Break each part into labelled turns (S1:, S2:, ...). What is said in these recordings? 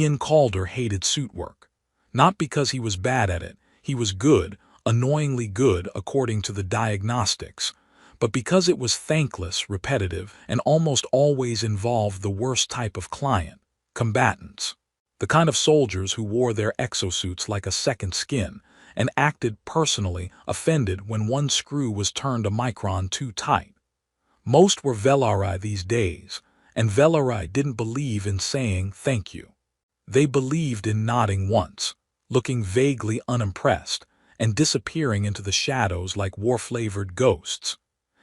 S1: Ian Calder hated suit work. Not because he was bad at it, he was good, annoyingly good according to the diagnostics, but because it was thankless, repetitive, and almost always involved the worst type of client, combatants. The kind of soldiers who wore their exosuits like a second skin and acted personally offended when one screw was turned a micron too tight. Most were Velari these days, and Velari didn't believe in saying thank you. They believed in nodding once, looking vaguely unimpressed, and disappearing into the shadows like war-flavored ghosts.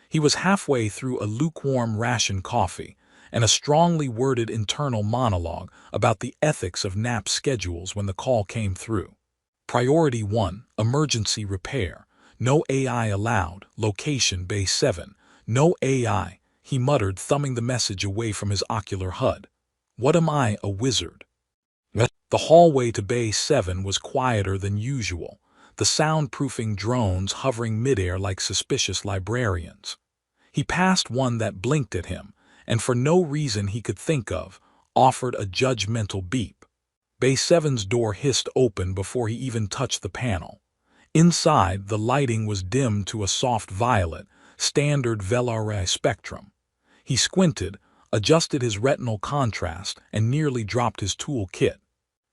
S1: He was halfway through a lukewarm ration coffee and a strongly worded internal monologue about the ethics of nap schedules when the call came through. Priority 1, emergency repair. No AI allowed. Location Bay 7. No AI, he muttered, thumbing the message away from his ocular HUD. What am I, a wizard? The hallway to Bay 7 was quieter than usual, the soundproofing drones hovering midair like suspicious librarians. He passed one that blinked at him, and for no reason he could think of, offered a judgmental beep. Bay 7's door hissed open before he even touched the panel. Inside, the lighting was dimmed to a soft violet, standard Velari spectrum. He squinted, adjusted his retinal contrast, and nearly dropped his tool kit.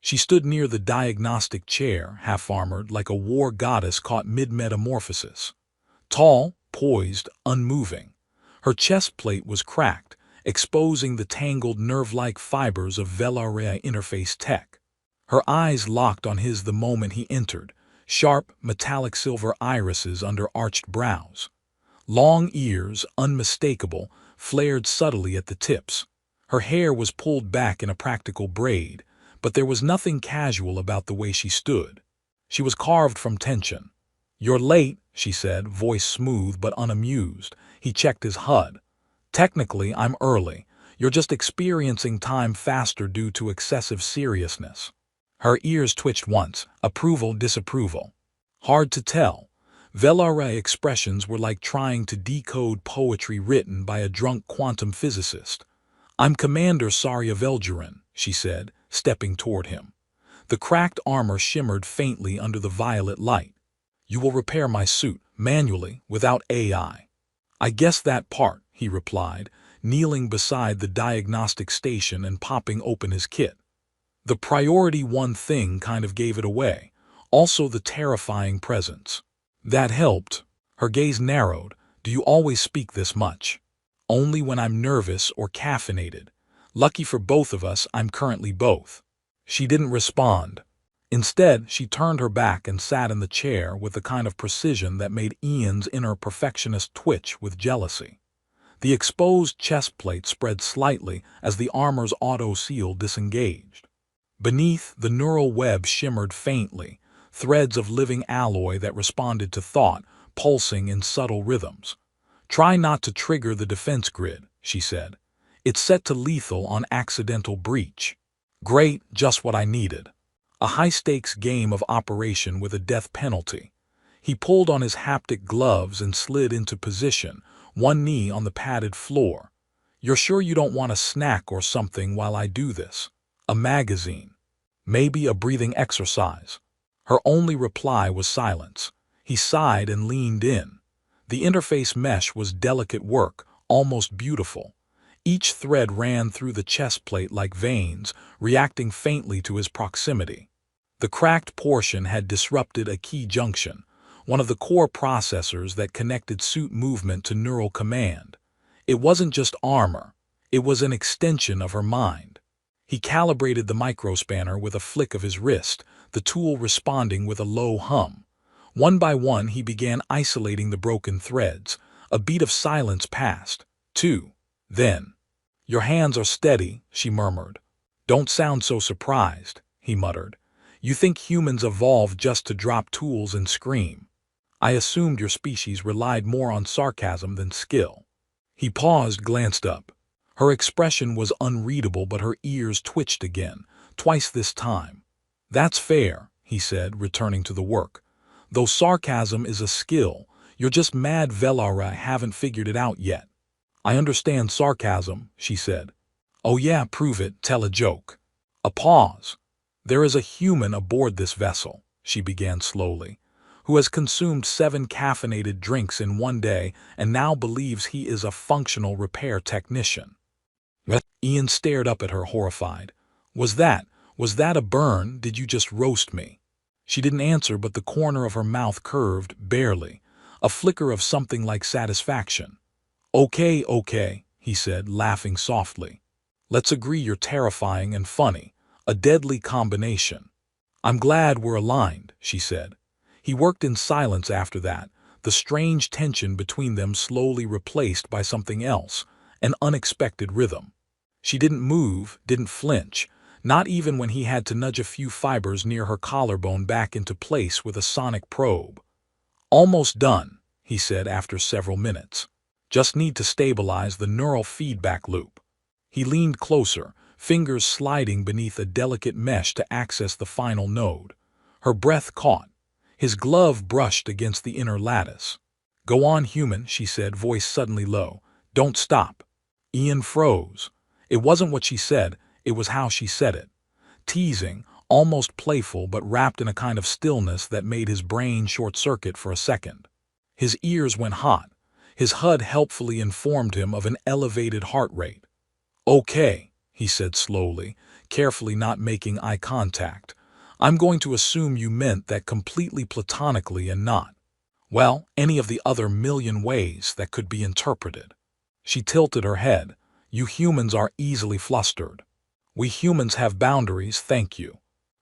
S1: She stood near the diagnostic chair, half-armored like a war goddess caught mid-metamorphosis. Tall, poised, unmoving. Her chest plate was cracked, exposing the tangled nerve-like fibers of Velari interface tech. Her eyes locked on his the moment he entered, sharp, metallic silver irises under arched brows. Long ears, unmistakable, flared subtly at the tips. Her hair was pulled back in a practical braid, but there was nothing casual about the way she stood. She was carved from tension. "You're late," she said, voice smooth but unamused. He checked his HUD. "Technically, I'm early. You're just experiencing time faster due to excessive seriousness." Her ears twitched once, approval, disapproval. Hard to tell. Velari expressions were like trying to decode poetry written by a drunk quantum physicist. "I'm Commander Velgerin," she said, stepping toward him. The cracked armor shimmered faintly under the violet light. "You will repair my suit, manually, without AI. "I guess that part," he replied, kneeling beside the diagnostic station and popping open his kit. The priority 1 thing kind of gave it away, also the terrifying presence. "That helped." Her gaze narrowed. "Do you always speak this much?" "Only when I'm nervous or caffeinated. Lucky for both of us, I'm currently both." She didn't respond. Instead, she turned her back and sat in the chair with the kind of precision that made Ian's inner perfectionist twitch with jealousy. The exposed chest plate spread slightly as the armor's auto-seal disengaged. Beneath, the neural web shimmered faintly, threads of living alloy that responded to thought, pulsing in subtle rhythms. "Try not to trigger the defense grid," she said. "It's set to lethal on accidental breach." "Great, just what I needed." A high-stakes game of operation with a death penalty. He pulled on his haptic gloves and slid into position, one knee on the padded floor. "You're sure you don't want a snack or something while I do this? A magazine? Maybe a breathing exercise?" Her only reply was silence. He sighed and leaned in. The interface mesh was delicate work, almost beautiful. Each thread ran through the chest plate like veins, reacting faintly to his proximity. The cracked portion had disrupted a key junction, one of the core processors that connected suit movement to neural command. It wasn't just armor, it was an extension of her mind. He calibrated the microspanner with a flick of his wrist, the tool responding with a low hum. One by one he began isolating the broken threads. A beat of silence passed. 2. Then, "Your hands are steady," she murmured. "Don't sound so surprised," he muttered. "You think humans evolved just to drop tools and scream. I assumed your species relied more on sarcasm than skill." He paused, glanced up. Her expression was unreadable, but her ears twitched again, twice this time. "That's fair," he said, returning to the work. "Though sarcasm is a skill, you're just mad Velari haven't figured it out yet." "I understand sarcasm," she said. "Oh yeah, prove it, tell a joke." A pause. "There is a human aboard this vessel," she began slowly, "who has consumed 7 caffeinated drinks in one day and now believes he is a functional repair technician." Ian stared up at her horrified. Was that a burn? Did you just roast me?" She didn't answer, but the corner of her mouth curved, barely, a flicker of something like satisfaction. Okay, he said, laughing softly. "Let's agree you're terrifying and funny, a deadly combination." "I'm glad we're aligned," she said. He worked in silence after that, the strange tension between them slowly replaced by something else, an unexpected rhythm. She didn't move, didn't flinch, not even when he had to nudge a few fibers near her collarbone back into place with a sonic probe. "Almost done," he said after several minutes. "Just need to stabilize the neural feedback loop." He leaned closer, fingers sliding beneath a delicate mesh to access the final node. Her breath caught. His glove brushed against the inner lattice. "Go on, human," she said, voice suddenly low. "Don't stop." Ian froze. It wasn't what she said, it was how she said it. Teasing, almost playful, but wrapped in a kind of stillness that made his brain short-circuit for a second. His ears went hot. His HUD helpfully informed him of an elevated heart rate. "Okay," he said slowly, carefully not making eye contact. "I'm going to assume you meant that completely platonically and not, well, any of the other million ways that could be interpreted." She tilted her head. "You humans are easily flustered. We humans have boundaries, thank you.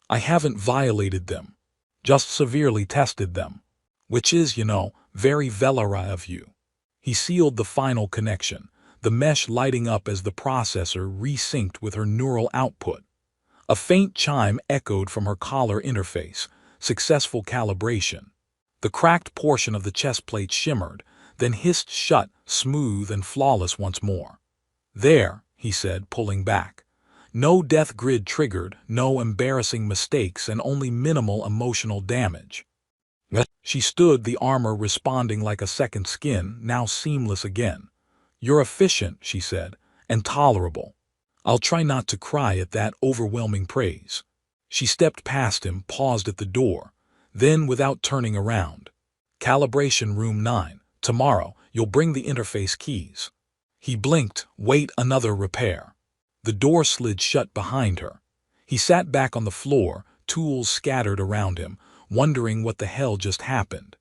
S1: I haven't violated them, just severely tested them. Which is, very Velara of you." He sealed the final connection, the mesh lighting up as the processor resynced with her neural output. A faint chime echoed from her collar interface, successful calibration. The cracked portion of the chest plate shimmered, then hissed shut, smooth and flawless once more. "There," he said, pulling back. "No death grid triggered, no embarrassing mistakes, and only minimal emotional damage." She stood, the armor responding like a second skin, now seamless again. "You're efficient," she said, "and tolerable. I'll try not to cry at that overwhelming praise." She stepped past him, paused at the door. Then, without turning around, "Calibration room 9. Tomorrow, you'll bring the interface keys." He blinked. "Wait, another repair." The door slid shut behind her. He sat back on the floor, tools scattered around him, wondering what the hell just happened.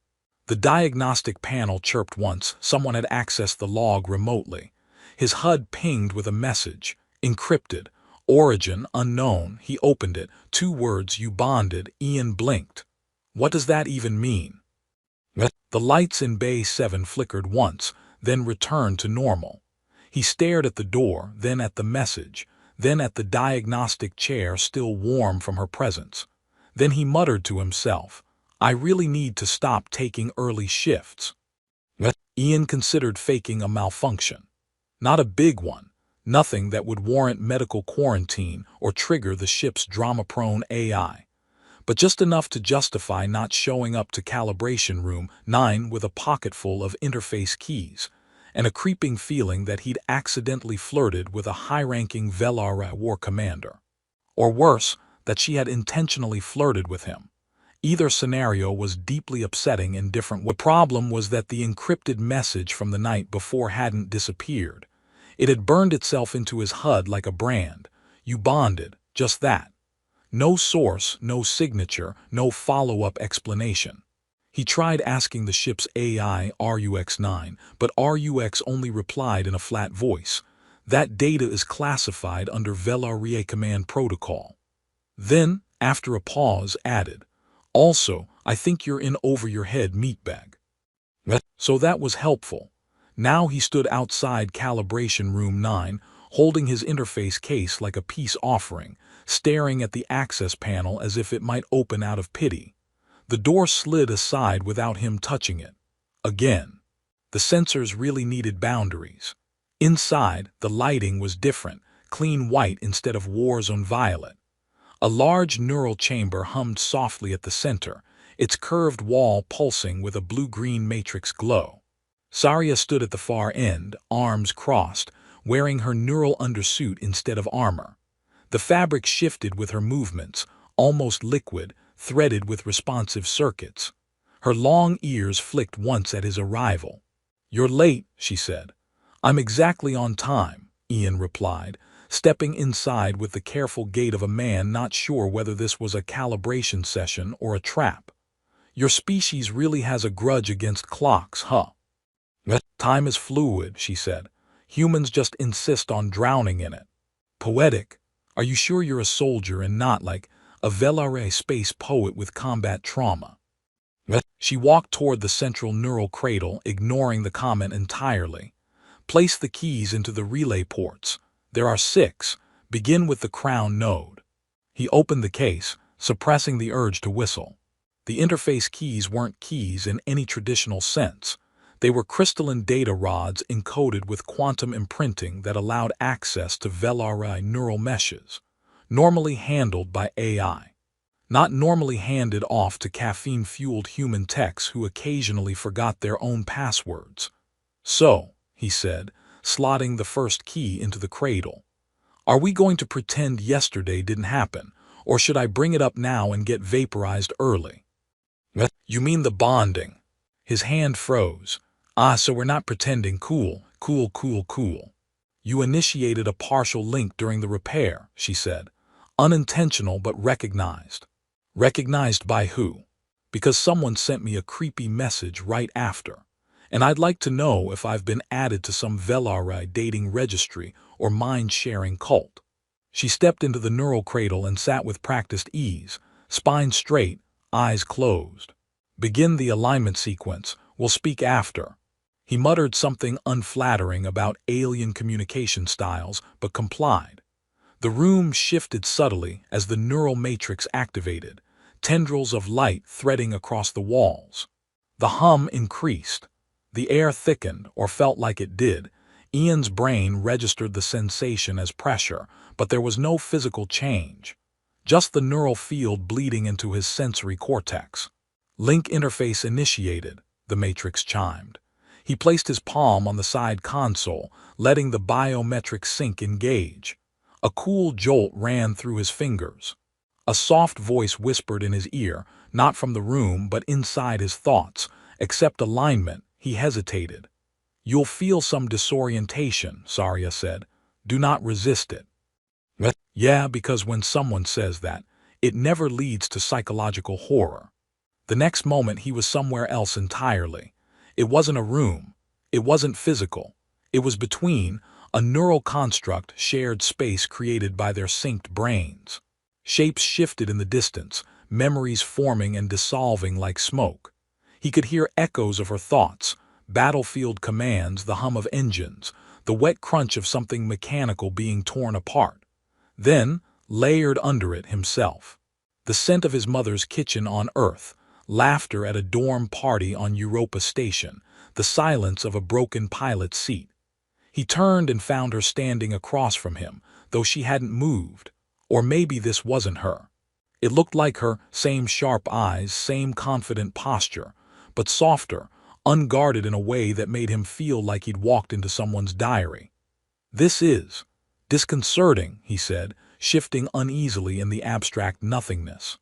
S1: The diagnostic panel chirped once. Someone had accessed the log remotely. His HUD pinged with a message. Encrypted. Origin unknown. He opened it. 2 words: "You bonded." Ian blinked. What does that even mean? The lights in Bay 7 flickered once, then returned to normal. He stared at the door, then at the message, then at the diagnostic chair still warm from her presence. Then he muttered to himself, "I really need to stop taking early shifts." Ian considered faking a malfunction. Not a big one, nothing that would warrant medical quarantine or trigger the ship's drama-prone AI. But just enough to justify not showing up to calibration room 9 with a pocketful of interface keys, and a creeping feeling that he'd accidentally flirted with a high-ranking Velara war commander. Or worse, that she had intentionally flirted with him. Either scenario was deeply upsetting in different ways. The problem was that the encrypted message from the night before hadn't disappeared. It had burned itself into his HUD like a brand. "You bonded," just that. No source, no signature, no follow-up explanation. He tried asking the ship's AI, RUX-9, but RUX only replied in a flat voice. "That data is classified under Velara command protocol." Then, after a pause, added, "Also, I think you're in over your head, meatbag." So that was helpful. Now he stood outside calibration room 9, holding his interface case like a peace offering, staring at the access panel as if it might open out of pity. The door slid aside without him touching it. Again. The sensors really needed boundaries. Inside, the lighting was different, clean white instead of war-zone violet. A large neural chamber hummed softly at the center, its curved wall pulsing with a blue-green matrix glow. Saria stood at the far end, arms crossed, wearing her neural undersuit instead of armor. The fabric shifted with her movements, almost liquid, threaded with responsive circuits. Her long ears flicked once at his arrival. "You're late," she said. "I'm exactly on time," Ian replied, stepping inside with the careful gait of a man not sure whether this was a calibration session or a trap. "Your species really has a grudge against clocks, huh?" "Time is fluid," she said. "Humans just insist on drowning in it." "Poetic. Are you sure you're a soldier and not like a Velare space poet with combat trauma?" She walked toward the central neural cradle, ignoring the comment entirely. "Place the keys into the relay ports. There are 6. Begin with the crown node." He opened the case, suppressing the urge to whistle. The interface keys weren't keys in any traditional sense. They were crystalline data rods encoded with quantum imprinting that allowed access to Velari neural meshes, normally handled by AI. Not normally handed off to caffeine-fueled human techs who occasionally forgot their own passwords. "So," he said, slotting the first key into the cradle, "are we going to pretend yesterday didn't happen, or should I bring it up now and get vaporized early?" "You mean the bonding?" His hand froze. So we're not pretending. Cool. "You initiated a partial link during the repair," she said. "Unintentional but recognized." "Recognized by who?" "Because someone sent me a creepy message right after. And I'd like to know if I've been added to some Velari dating registry or mind-sharing cult." She stepped into the neural cradle and sat with practiced ease, spine straight, eyes closed. "Begin the alignment sequence. We'll speak after." He muttered something unflattering about alien communication styles, but complied. The room shifted subtly as the neural matrix activated, tendrils of light threading across the walls. The hum increased. The air thickened, or felt like it did. Ian's brain registered the sensation as pressure, but there was no physical change. Just the neural field bleeding into his sensory cortex. "Link interface initiated," the matrix chimed. He placed his palm on the side console, letting the biometric sync engage. A cool jolt ran through his fingers. A soft voice whispered in his ear, not from the room but inside his thoughts. "Accept alignment." He hesitated. "You'll feel some disorientation," Saria said. "Do not resist it." Yeah, because when someone says that, it never leads to psychological horror. The next moment he was somewhere else entirely. It wasn't a room. It wasn't physical. It was between, a neural construct, shared space created by their synced brains. Shapes shifted in the distance, memories forming and dissolving like smoke. He could hear echoes of her thoughts, battlefield commands, the hum of engines, the wet crunch of something mechanical being torn apart. Then, layered under it, himself. The scent of his mother's kitchen on Earth, laughter at a dorm party on Europa Station, the silence of a broken pilot's seat. He turned and found her standing across from him, though she hadn't moved. Or maybe this wasn't her. It looked like her, same sharp eyes, same confident posture, but softer, unguarded in a way that made him feel like he'd walked into someone's diary. "This is disconcerting," he said, shifting uneasily in the abstract nothingness.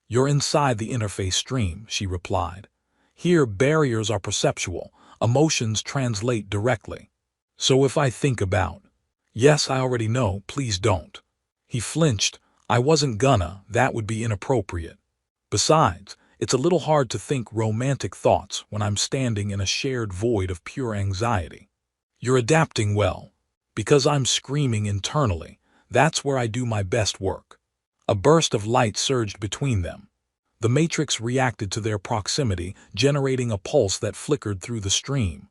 S1: "You're inside the interface stream," she replied. "Here barriers are perceptual, emotions translate directly. So if I think about—" "Yes, I already know, please don't." He flinched. "I wasn't gonna, that would be inappropriate. Besides, it's a little hard to think romantic thoughts when I'm standing in a shared void of pure anxiety." "You're adapting well." "Because I'm screaming internally. That's where I do my best work." A burst of light surged between them. The matrix reacted to their proximity, generating a pulse that flickered through the stream.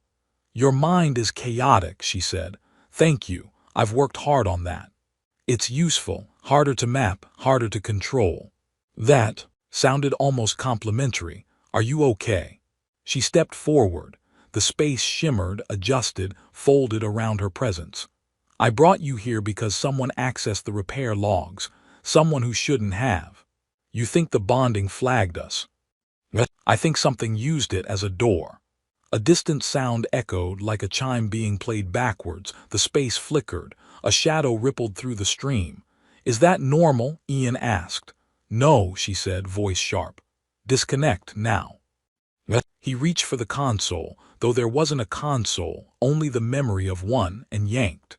S1: "Your mind is chaotic," she said. "Thank you, I've worked hard on that. It's useful, harder to map, harder to control." That sounded almost complimentary. "Are you okay?" She stepped forward. The space shimmered, adjusted, folded around her presence. "I brought you here because someone accessed the repair logs, someone who shouldn't have. You think the bonding flagged us?" "I think something used it as a door." A distant sound echoed like a chime being played backwards. The space flickered. A shadow rippled through the stream. Is that normal? Ian asked. No, she said, voice sharp. Disconnect now. He reached for the console, though there wasn't a console, only the memory of one, and yanked.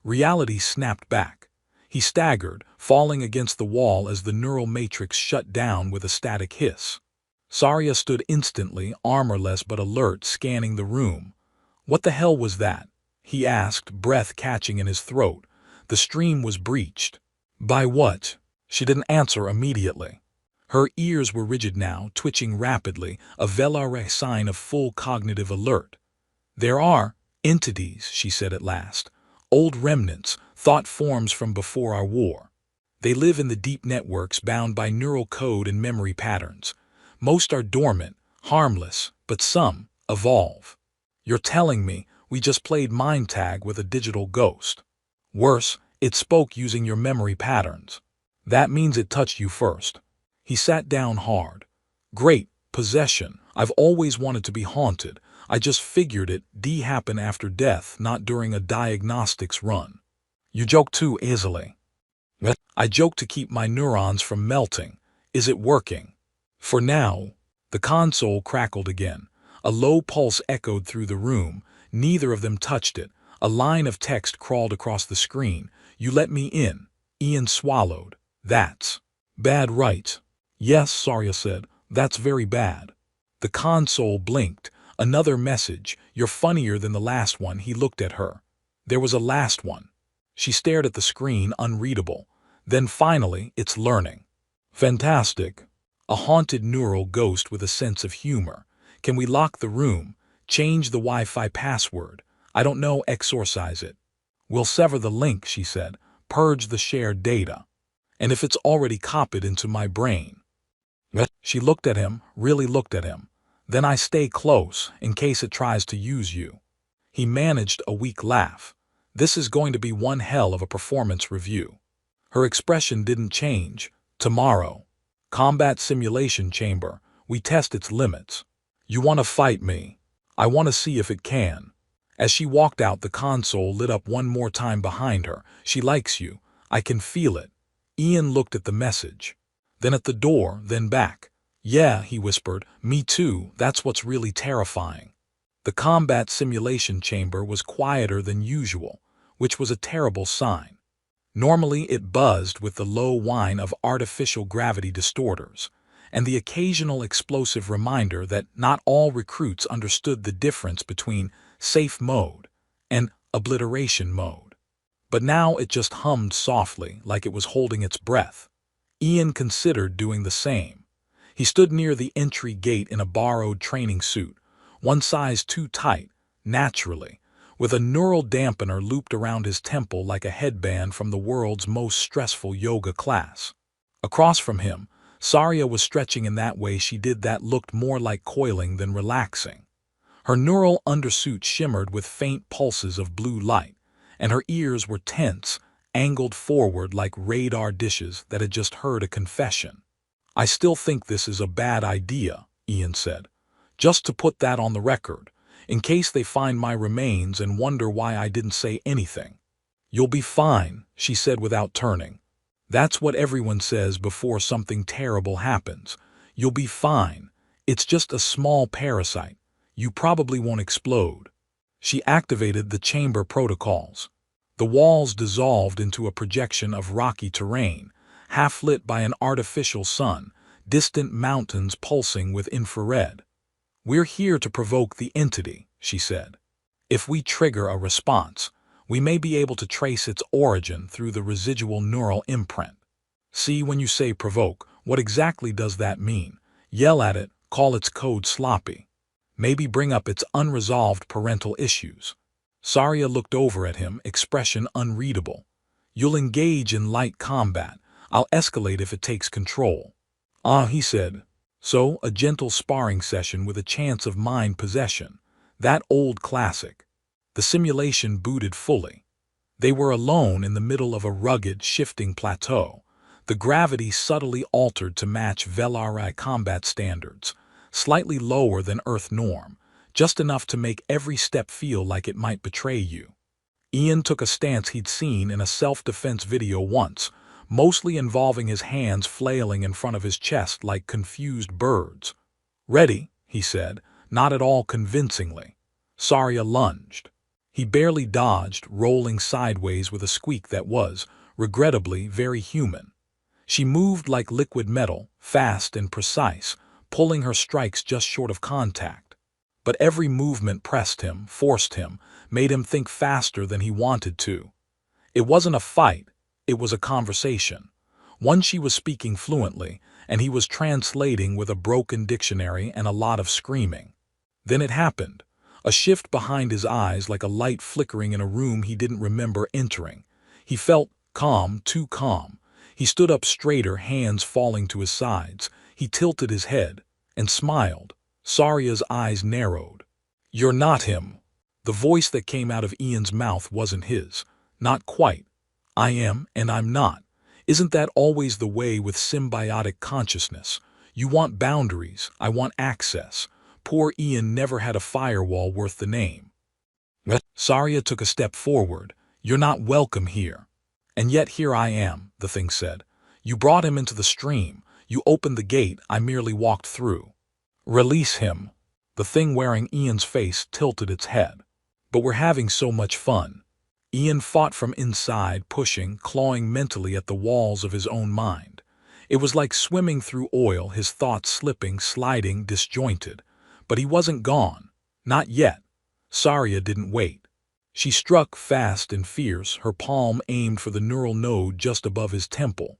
S1: Reality snapped back. He staggered, falling against the wall as the neural matrix shut down with a static hiss. Saria stood instantly, armorless but alert, scanning the room. What the hell was that? He asked, breath catching in his throat. The stream was breached. By what? She didn't answer immediately. Her ears were rigid now, twitching rapidly, a velare sign of full cognitive alert. There are entities, she said at last. Old remnants, thought forms from before our war. They live in the deep networks bound by neural code and memory patterns. Most are dormant, harmless, but some evolve. You're telling me we just played mind tag with a digital ghost. Worse, it spoke using your memory patterns. That means it touched you first. He sat down hard. Great, possession. I've always wanted to be haunted. I just figured it'd happen after death, not during a diagnostics run. You joke too easily. I joke to keep my neurons from melting. Is it working? For now. The console crackled again. A low pulse echoed through the room. Neither of them touched it. A line of text crawled across the screen. You let me in. Ian swallowed. That's bad, right? Yes, Saria said. That's very bad. The console blinked. Another message. You're funnier than the last one. He looked at her. There was a last one. She stared at the screen, unreadable. Then finally, it's learning. Fantastic. A haunted neural ghost with a sense of humor. Can we lock the room? Change the Wi-Fi password? I don't know, exorcise it. We'll sever the link, she said. Purge the shared data. And if it's already copied into my brain? She looked at him, really looked at him. Then I stay close, in case it tries to use you. He managed a weak laugh. This is going to be one hell of a performance review. Her expression didn't change. Tomorrow. Combat simulation chamber. We test its limits. You want to fight me? I want to see if it can. As she walked out, the console lit up one more time behind her. She likes you. I can feel it. Ian looked at the message. Then at the door, then back. Yeah, he whispered. Me too. That's what's really terrifying. The combat simulation chamber was quieter than usual, which was a terrible sign. Normally it buzzed with the low whine of artificial gravity distorters, and the occasional explosive reminder that not all recruits understood the difference between safe mode and obliteration mode. But now it just hummed softly, like it was holding its breath. Ian considered doing the same. He stood near the entry gate in a borrowed training suit, one size too tight, naturally, with a neural dampener looped around his temple like a headband from the world's most stressful yoga class. Across from him, Saria was stretching in that way she did that looked more like coiling than relaxing. Her neural undersuit shimmered with faint pulses of blue light, and her ears were tense, angled forward like radar dishes that had just heard a confession. I still think this is a bad idea, Ian said. Just to put that on the record, in case they find my remains and wonder why I didn't say anything. You'll be fine, she said without turning. That's what everyone says before something terrible happens. You'll be fine. It's just a small parasite. You probably won't explode. She activated the chamber protocols. The walls dissolved into a projection of rocky terrain, half lit by an artificial sun, distant mountains pulsing with infrared. We're here to provoke the entity, she said. If we trigger a response, we may be able to trace its origin through the residual neural imprint. See, when you say provoke, what exactly does that mean? Yell at it, call its code sloppy. Maybe bring up its unresolved parental issues. Saria looked over at him, expression unreadable. You'll engage in light combat. I'll escalate if it takes control. Ah, he said. So, a gentle sparring session with a chance of mind possession. That old classic. The simulation booted fully. They were alone in the middle of a rugged, shifting plateau. The gravity subtly altered to match Velari combat standards, slightly lower than Earth norm, just enough to make every step feel like it might betray you. Ian took a stance he'd seen in a self-defense video once, mostly involving his hands flailing in front of his chest like confused birds. "Ready," he said, not at all convincingly. Saria lunged. He barely dodged, rolling sideways with a squeak that was, regrettably, very human. She moved like liquid metal, fast and precise, pulling her strikes just short of contact. But every movement pressed him, forced him, made him think faster than he wanted to. It wasn't a fight, it was a conversation. One she was speaking fluently, and he was translating with a broken dictionary and a lot of screaming. Then it happened. A shift behind his eyes like a light flickering in a room he didn't remember entering. He felt calm, too calm. He stood up straighter, hands falling to his sides. He tilted his head and smiled. Saria's eyes narrowed. "You're not him." The voice that came out of Ian's mouth wasn't his. Not quite. "I am, and I'm not. Isn't that always the way with symbiotic consciousness? You want boundaries, I want access. Poor Ian never had a firewall worth the name." Saria took a step forward. "You're not welcome here." "And yet here I am," the thing said. "You brought him into the stream. You opened the gate, I merely walked through." "Release him." The thing wearing Ian's face tilted its head. "But we're having so much fun." Ian fought from inside, pushing, clawing mentally at the walls of his own mind. It was like swimming through oil, his thoughts slipping, sliding, disjointed. But he wasn't gone. Not yet. Saria didn't wait. She struck fast and fierce, her palm aimed for the neural node just above his temple.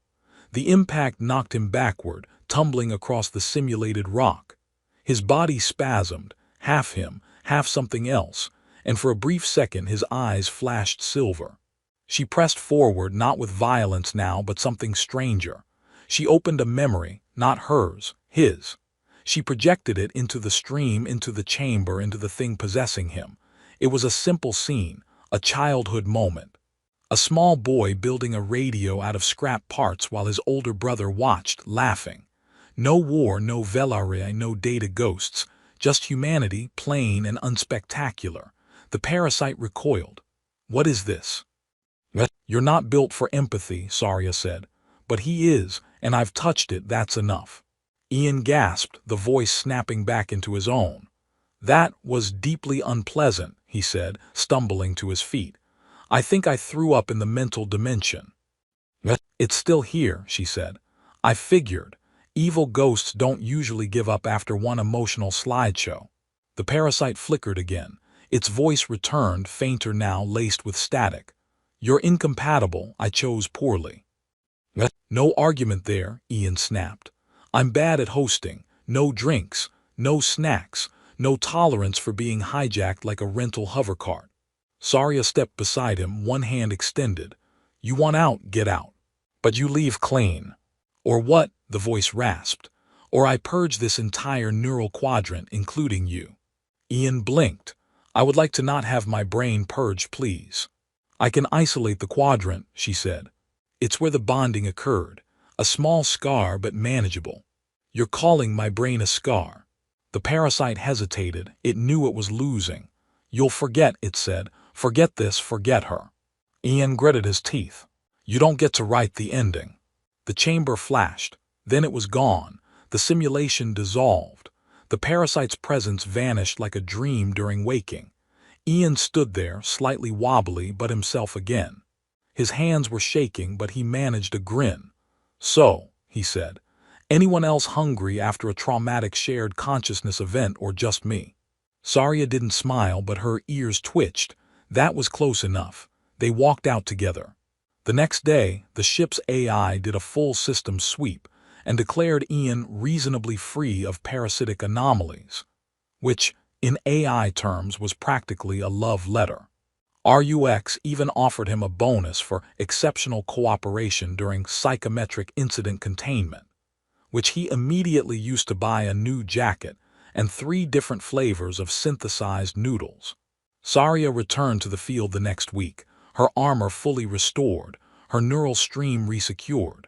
S1: The impact knocked him backward, tumbling across the simulated rock. His body spasmed, half him, half something else, and for a brief second his eyes flashed silver. She pressed forward, not with violence now, but something stranger. She opened a memory, not hers, his. She projected it into the stream, into the chamber, into the thing possessing him. It was a simple scene, a childhood moment. A small boy building a radio out of scrap parts while his older brother watched, laughing. No war, no Velaria, no data ghosts, just humanity, plain and unspectacular. The parasite recoiled. "What is this?" "You're not built for empathy," Saria said. "But he is, and I've touched it, that's enough." Ian gasped, the voice snapping back into his own. "That was deeply unpleasant," he said, stumbling to his feet. "I think I threw up in the mental dimension." "It's still here," she said. "I figured. Evil ghosts don't usually give up after one emotional slideshow." The parasite flickered again. Its voice returned, fainter now, laced with static. "You're incompatible, I chose poorly." "No argument there," Ian snapped. "I'm bad at hosting. No drinks, no snacks, no tolerance for being hijacked like a rental hovercart." Saria stepped beside him, one hand extended. "You want out, get out. But you leave clean." "Or what?" the voice rasped. "Or I purge this entire neural quadrant, including you." Ian blinked. "I would like to not have my brain purged, please." "I can isolate the quadrant," she said. "It's where the bonding occurred. A small scar, but manageable." "You're calling my brain a scar." The parasite hesitated. It knew it was losing. "You'll forget," it said. "Forget this, forget her." Ian gritted his teeth. "You don't get to write the ending." The chamber flashed. Then it was gone. The simulation dissolved. The parasite's presence vanished like a dream during waking. Ian stood there, slightly wobbly, but himself again. His hands were shaking, but he managed a grin. "So," he said, "anyone else hungry after a traumatic shared consciousness event, or just me?" Saria didn't smile, but her ears twitched. That was close enough. They walked out together. The next day, the ship's AI did a full system sweep and declared Ian reasonably free of parasitic anomalies, which, in AI terms, was practically a love letter. RUX even offered him a bonus for exceptional cooperation during psychometric incident containment, which he immediately used to buy a new jacket and 3 different flavors of synthesized noodles. Saria returned to the field the next week, her armor fully restored, her neural stream resecured.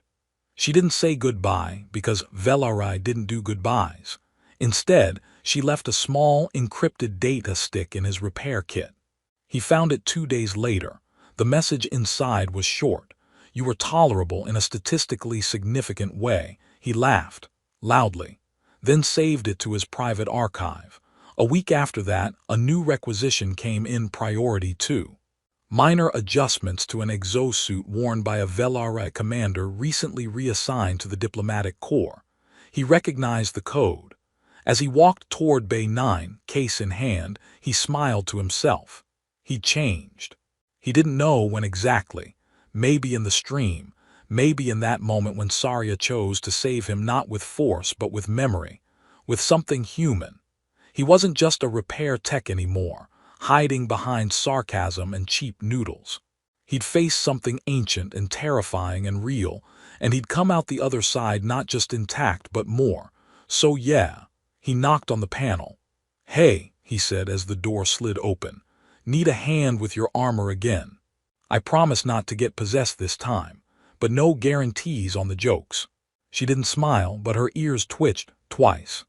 S1: She didn't say goodbye because Velarai didn't do goodbyes. Instead, she left a small, encrypted data stick in his repair kit. He found it 2 days later. The message inside was short. You were tolerable in a statistically significant way. He laughed, loudly, then saved it to his private archive. A week after that, a new requisition came in priority 2. Minor adjustments to an exosuit worn by a Velara commander recently reassigned to the diplomatic corps. He recognized the code. As he walked toward Bay 9, case in hand, he smiled to himself. He'd changed. He didn't know when exactly. Maybe in the stream, maybe in that moment when Saria chose to save him not with force but with memory, with something human. He wasn't just a repair tech anymore, hiding behind sarcasm and cheap noodles. He'd faced something ancient and terrifying and real, and he'd come out the other side not just intact but more. So yeah, he knocked on the panel. "Hey," he said as the door slid open. "Need a hand with your armor again. I promise not to get possessed this time, but no guarantees on the jokes." She didn't smile, but her ears twitched twice.